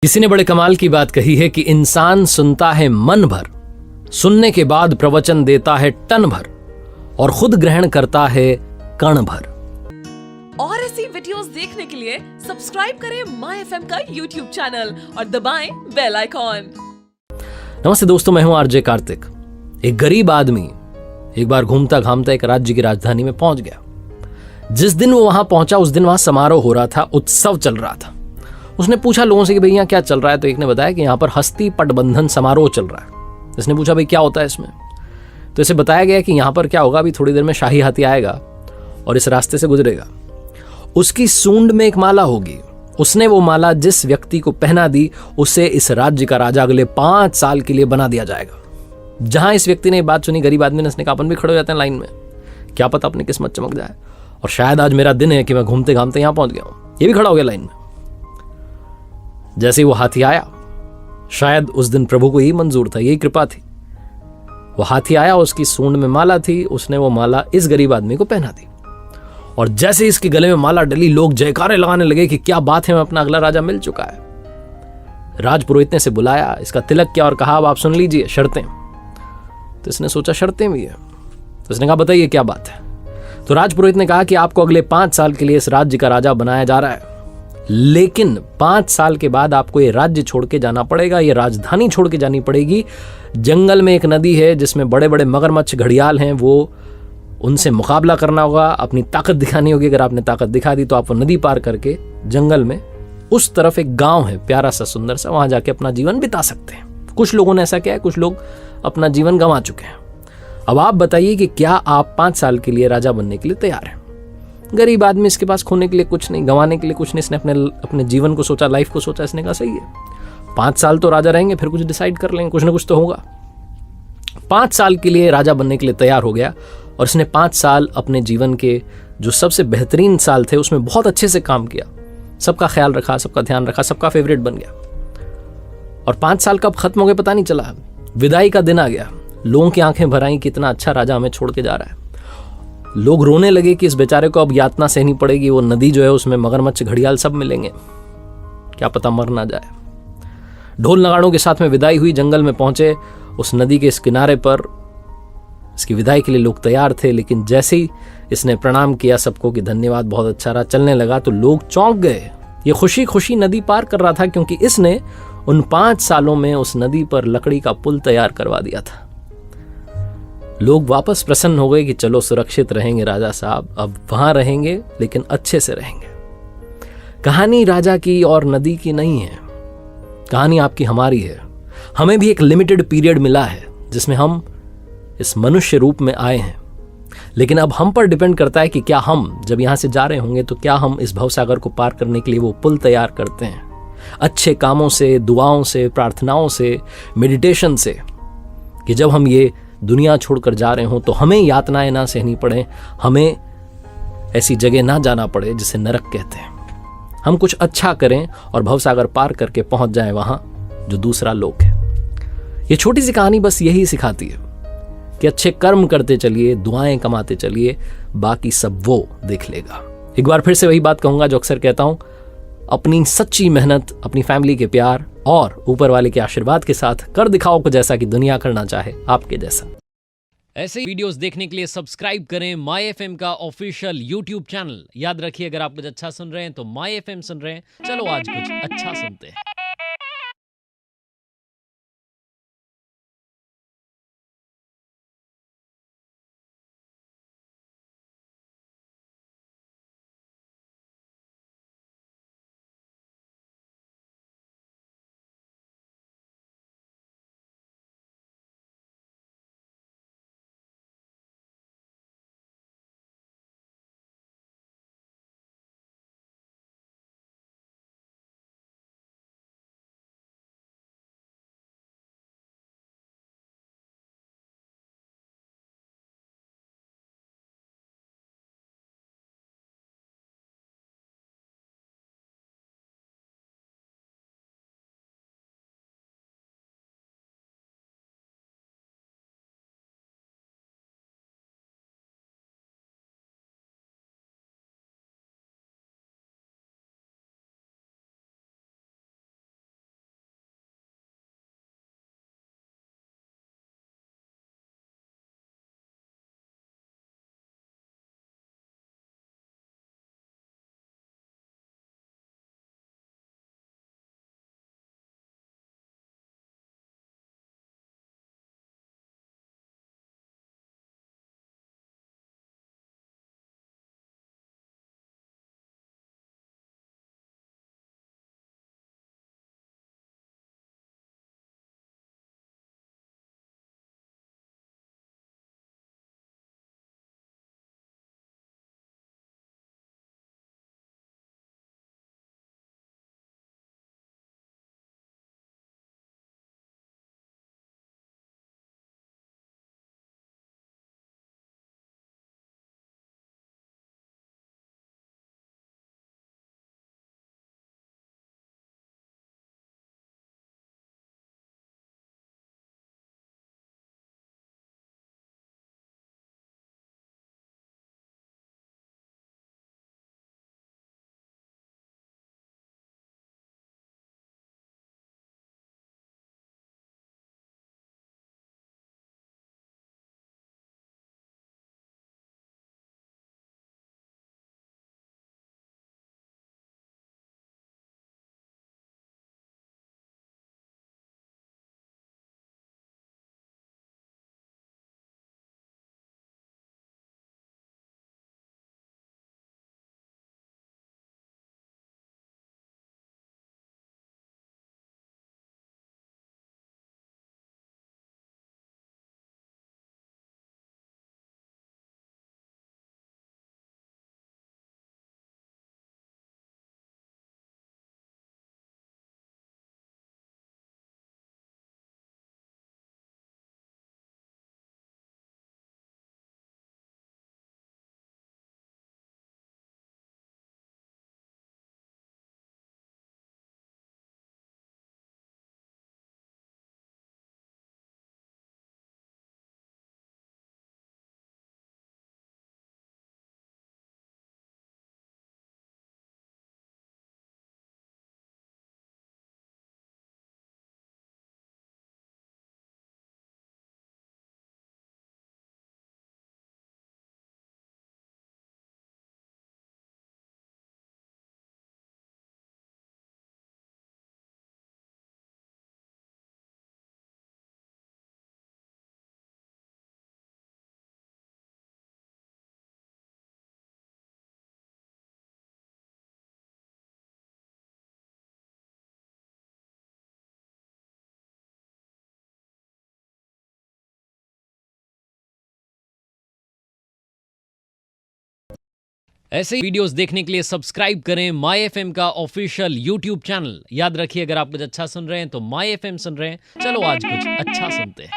किसी ने बड़े कमाल की बात कही है कि इंसान सुनता है मन भर, सुनने के बाद प्रवचन देता है टन भर और खुद ग्रहण करता है कण भर। और ऐसी वीडियोस देखने के लिए सब्सक्राइब करें माय एफएम का यूट्यूब चैनल और दबाएं बेल आइकॉन। नमस्ते दोस्तों, मैं हूं आरजे कार्तिक। एक गरीब आदमी एक बार घूमता घामता एक राज्य की राजधानी में पहुंच गया। जिस दिन वो वहां पहुंचा उस दिन वहां समारोह हो रहा था, उत्सव चल रहा था। उसने पूछा लोगों से कि भैया क्या चल रहा है, तो एक ने बताया कि यहाँ पर हस्ती पटबंधन समारोह चल रहा है। इसने पूछा भाई क्या होता है इसमें, तो इसे बताया गया कि यहाँ पर क्या होगा, अभी थोड़ी देर में शाही हाथी आएगा और इस रास्ते से गुजरेगा। उसकी सूंड में एक माला होगी, उसने वो माला जिस व्यक्ति को पहना दी उसे इस राज्य का राजा अगले 5 साल के लिए बना दिया जाएगा। जहां इस व्यक्ति ने बात सुनी, गरीब आदमी ने उसने कहा अपन भी खड़े हो जाते हैं लाइन में, क्या पता अपनी किस्मत चमक जाए और शायद आज मेरा दिन है कि मैं घूमते घामते यहां पहुंच गया हूं। ये भी खड़ा हो गया लाइन में। जैसे ही वो हाथी आया, शायद उस दिन प्रभु को यही मंजूर था, यही कृपा थी। वो हाथी आया, उसकी सूंड में माला थी, उसने वो माला इस गरीब आदमी को पहना दी और जैसे इसके गले में माला डली, लोग जयकारे लगाने लगे कि क्या बात है, मैं अपना अगला राजा मिल चुका है। राजपुरोहित ने से बुलाया, इसका तिलक किया और कहा अब आप सुन लीजिए शर्तें। तो इसने सोचा शर्तें भी है, तो इसने कहा बताइए क्या बात है। तो राजपुरोहित ने कहा कि आपको अगले 5 साल के लिए इस राज्य का राजा बनाया जा रहा है, लेकिन 5 साल के बाद आपको ये राज्य छोड़ के जाना पड़ेगा, ये राजधानी छोड़ के जानी पड़ेगी। जंगल में एक नदी है जिसमें बड़े बड़े मगरमच्छ घड़ियाल हैं, वो उनसे मुकाबला करना होगा, अपनी ताकत दिखानी होगी। अगर आपने ताकत दिखा दी तो आप वो नदी पार करके जंगल में उस तरफ एक गांव है प्यारा सा सुंदर सा, वहां जाके अपना जीवन बिता सकते हैं। कुछ लोगों ने ऐसा किया है, कुछ लोग अपना जीवन गंवा चुके हैं। अब आप बताइए कि क्या आप 5 साल के लिए राजा बनने के लिए तैयार हैं। गरीब आदमी, इसके पास खोने के लिए कुछ नहीं, गंवाने के लिए कुछ नहीं। इसने अपने जीवन को सोचा, लाइफ को सोचा। इसने कहा सही है, 5 साल तो राजा रहेंगे, फिर कुछ डिसाइड कर लेंगे, कुछ ना कुछ तो होगा। 5 साल के लिए राजा बनने के लिए तैयार हो गया और इसने 5 साल अपने जीवन के जो सबसे बेहतरीन साल थे उसमें बहुत अच्छे से काम किया, सबका ख्याल रखा, सबका ध्यान रखा, सबका फेवरेट बन गया। और 5 साल कब खत्म हो गए पता नहीं चला। विदाई का दिन आ गया, लोगों की आंखें भर आई, कितना अच्छा राजा हमें छोड़ के जा रहा है। लोग रोने लगे कि इस बेचारे को अब यातना सहनी पड़ेगी। वो नदी जो है उसमें मगरमच्छ घड़ियाल सब मिलेंगे, क्या पता मर ना जाए। ढोल नगाड़ों के साथ में विदाई हुई, जंगल में पहुंचे। उस नदी के इस किनारे पर इसकी विदाई के लिए लोग तैयार थे, लेकिन जैसे ही इसने प्रणाम किया सबको कि धन्यवाद, बहुत अच्छा रहा, चलने लगा, तो लोग चौंक गए। ये खुशी खुशी नदी पार कर रहा था क्योंकि इसने उन 5 सालों में उस नदी पर लकड़ी का पुल तैयार करवा दिया था। लोग वापस प्रसन्न हो गए कि चलो सुरक्षित रहेंगे राजा साहब, अब वहां रहेंगे लेकिन अच्छे से रहेंगे। कहानी राजा की और नदी की नहीं है, कहानी आपकी हमारी है। हमें भी एक लिमिटेड पीरियड मिला है जिसमें हम इस मनुष्य रूप में आए हैं, लेकिन अब हम पर डिपेंड करता है कि क्या हम जब यहां से जा रहे होंगे तो क्या हम इस भवसागर को पार करने के लिए वो पुल तैयार करते हैं, अच्छे कामों से, दुआओं से, प्रार्थनाओं से, मेडिटेशन से, कि जब हम ये दुनिया छोड़कर जा रहे हों तो हमें यातनाएं ना सहनी पड़े, हमें ऐसी जगह ना जाना पड़े जिसे नरक कहते हैं। हम कुछ अच्छा करें और भवसागर पार करके पहुंच जाएं वहां जो दूसरा लोक है। ये छोटी सी कहानी बस यही सिखाती है कि अच्छे कर्म करते चलिए, दुआएं कमाते चलिए, बाकी सब वो देख लेगा। एक बार फिर से वही बात कहूंगा जो अक्सर कहता हूं, अपनी सच्ची मेहनत, अपनी फैमिली के प्यार और ऊपर वाले के आशीर्वाद के साथ कर दिखाओ कुछ ऐसा कि दुनिया करना चाहे आपके जैसा। ऐसे ही वीडियोस देखने के लिए सब्सक्राइब करें माय एफएम का ऑफिशियल यूट्यूब चैनल। याद रखिए, अगर आप कुछ अच्छा सुन रहे हैं तो माय एफएम सुन रहे हैं। चलो आज कुछ अच्छा सुनते हैं। ऐसे ही वीडियोस देखने के लिए सब्सक्राइब करें माई एफएम का ऑफिशियल यूट्यूब चैनल। याद रखिए, अगर आप कुछ अच्छा सुन रहे हैं तो माई एफएम सुन रहे हैं। चलो आज कुछ अच्छा सुनते हैं।